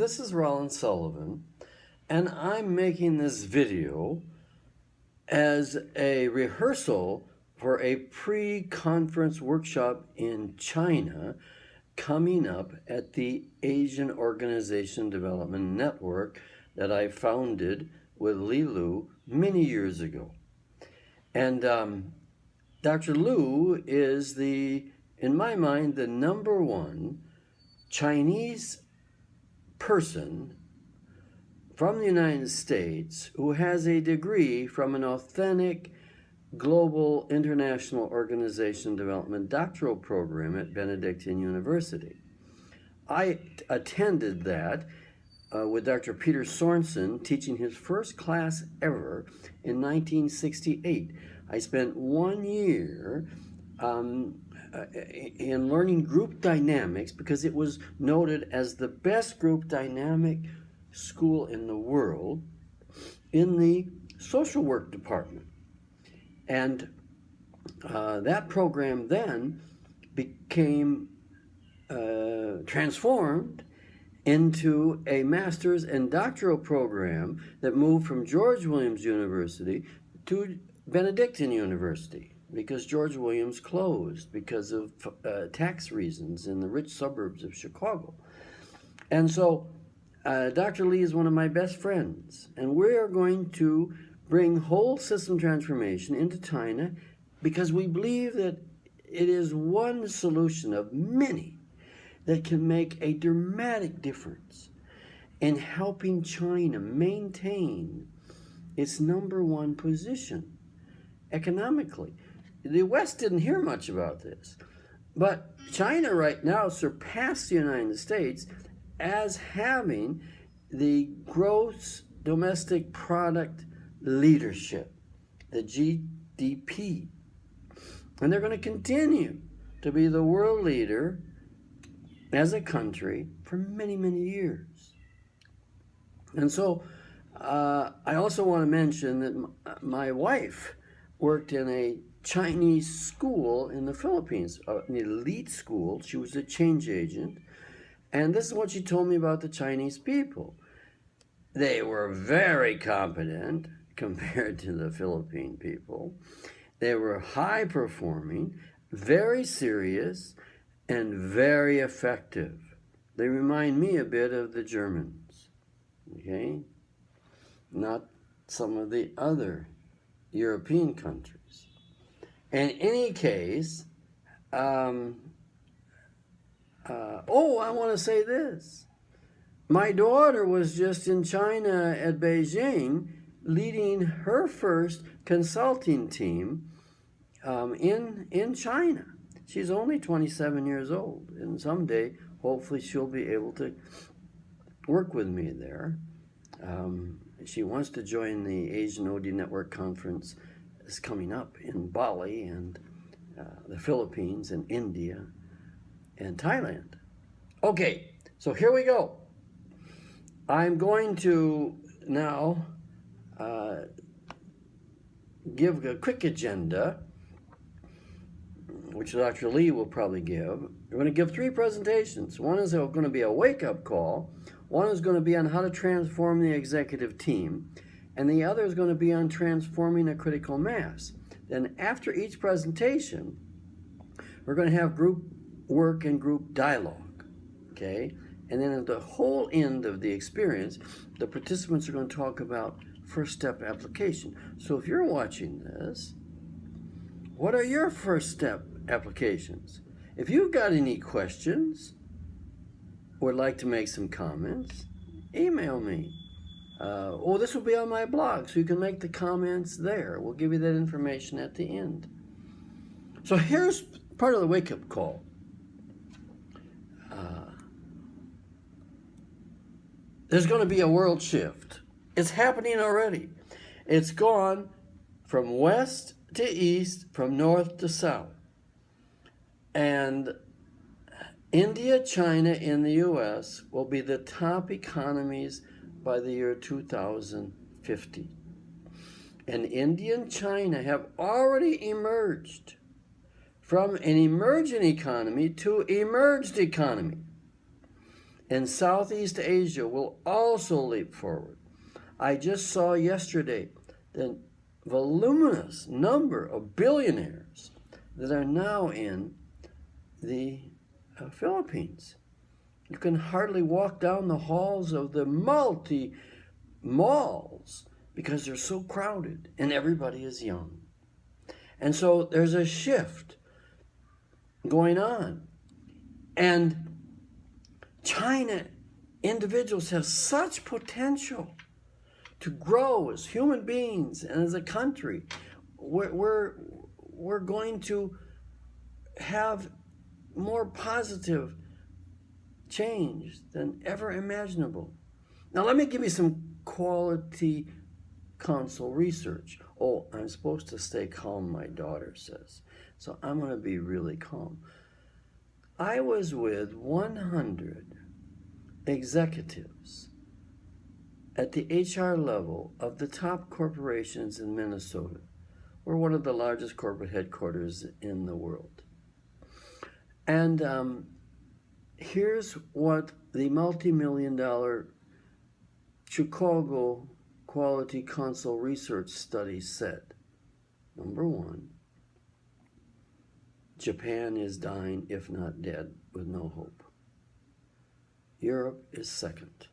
this is Rollin Sullivan, and I'm making this video as a rehearsal for a pre-conference workshop in China coming up at the Asian Organization Development Network that I founded with Li Lu many years ago. And Dr. Lu is in my mind, the number one Chinese person from the United States who has a degree from an authentic Global International Organization Development doctoral program at Benedictine University. I attended that with Dr. Peter Sorensen teaching his first class ever in 1968. I spent 1 year in learning group dynamics because it was noted as the best group dynamic school in the world in the social work department. And that program then became transformed into a master's and doctoral program that moved from George Williams University to Benedictine University, because George Williams closed because of tax reasons in the rich suburbs of Chicago. And so Dr. Li is one of my best friends, and we are going to bring whole system transformation into China because we believe that it is one solution of many that can make a dramatic difference in helping China maintain its number one position economically. The West didn't hear much about this, but China right now surpassed the United States as having the gross domestic product leadership, the GDP. And they're going to continue to be the world leader as a country for many, many years. And so I also want to mention that my wife worked in a Chinese school in the Philippines, an elite school. She was a change agent. And this is what she told me about the Chinese people. They were very competent compared to the Philippine people. They were high performing, very serious, and very effective. They remind me a bit of the Germans, okay? Not some of the other European countries. In any case, I want to say this. My daughter was just in China at Beijing leading her first consulting team in China. She's only 27 years old, and someday, hopefully, she'll be able to work with me there. She wants to join the Asian OD Network Conference that's coming up in Bali and the Philippines and India and Thailand. Okay, so here we go. I'm going to now give a quick agenda, which Dr. Li will probably give. We're going to give 3 presentations. One is going to be a wake-up call. One is going to be on how to transform the executive team. And the other is going to be on transforming a critical mass. Then after each presentation, we're going to have group work and group dialogue, okay? And then at the whole end of the experience, the participants are going to talk about first step application. So if you're watching this, what are your first step applications? If you've got any questions or would like to make some comments, email me. This will be on my blog, so you can make the comments there. We'll give you that information at the end. So here's part of the wake-up call. There's going to be a world shift. It's happening already. It's gone from west to east, from north to south. And India, China, and the US will be the top economies by the year 2050. And India and China have already emerged from an emerging economy to emerged economy. And Southeast Asia will also leap forward. I just saw yesterday the voluminous number of billionaires that are now in the Philippines. You can hardly walk down the halls of the multi-malls because they're so crowded and everybody is young. And so there's a shift going on. And China individuals have such potential to grow as human beings and as a country. We're going to have more positive change than ever imaginable. Now let me give you some quality council research. Oh, I'm supposed to stay calm, my daughter says. So I'm going to be really calm. I was with 100 executives at the HR level of the top corporations in Minnesota. We're one of the largest corporate headquarters in the world. And here's what the multi-million-dollar Chicago Quality Council research study said. Number one, Japan is dying, if not dead, with no hope. Europe is second.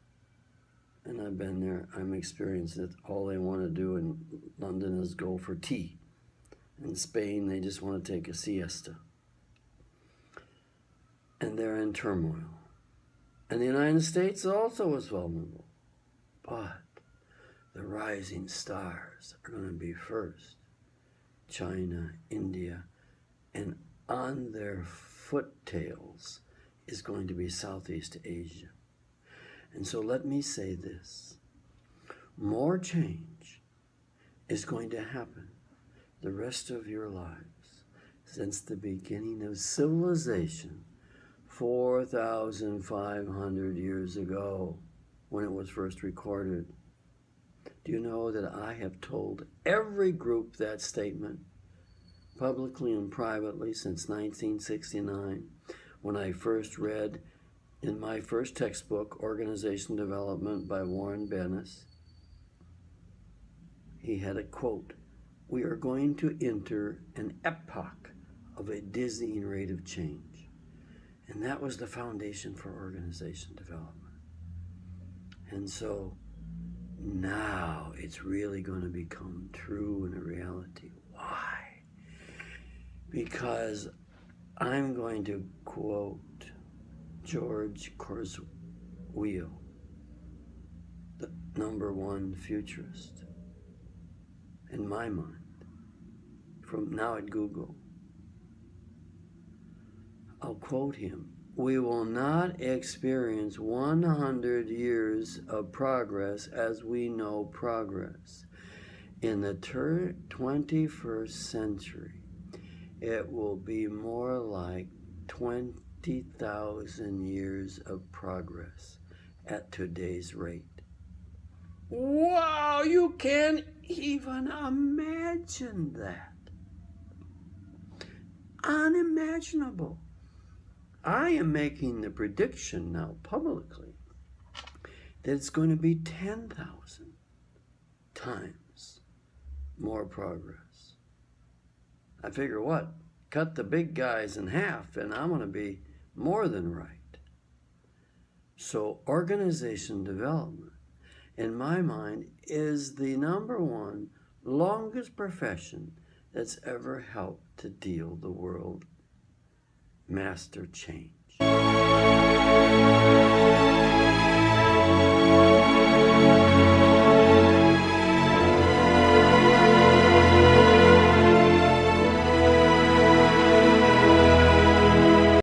And I've been there, I'm experiencing it. All they want to do in London is go for tea. In Spain, they just want to take a siesta. And they're in turmoil. And the United States also is vulnerable. But the rising stars are going to be first. China, India, and on their foottails is going to be Southeast Asia. And so let me say this. More change is going to happen the rest of your lives since the beginning of civilization 4,500 years ago when it was first recorded. Do you know that I have told every group that statement publicly and privately since 1969 when I first read in my first textbook, Organization Development by Warren Bennis. He had a quote, "We are going to enter an epoch of a dizzying rate of change." And that was the foundation for organization development. And so now it's really going to become true and a reality. Why? Because I'm going to quote George Kurzweil, the #1 futurist in my mind, from now at Google. I'll quote him. "We will not experience 100 years of progress as we know progress. In the 21st century, it will be more like 20,000 years of progress at today's rate." Wow, you can't even imagine that. Unimaginable. I am making the prediction now publicly that it's going to be 10,000 times more progress. I figure what? Cut the big guys in half and I'm going to be more than right. So organization development, in my mind, is the #1 longest profession that's ever helped to deal the world master change.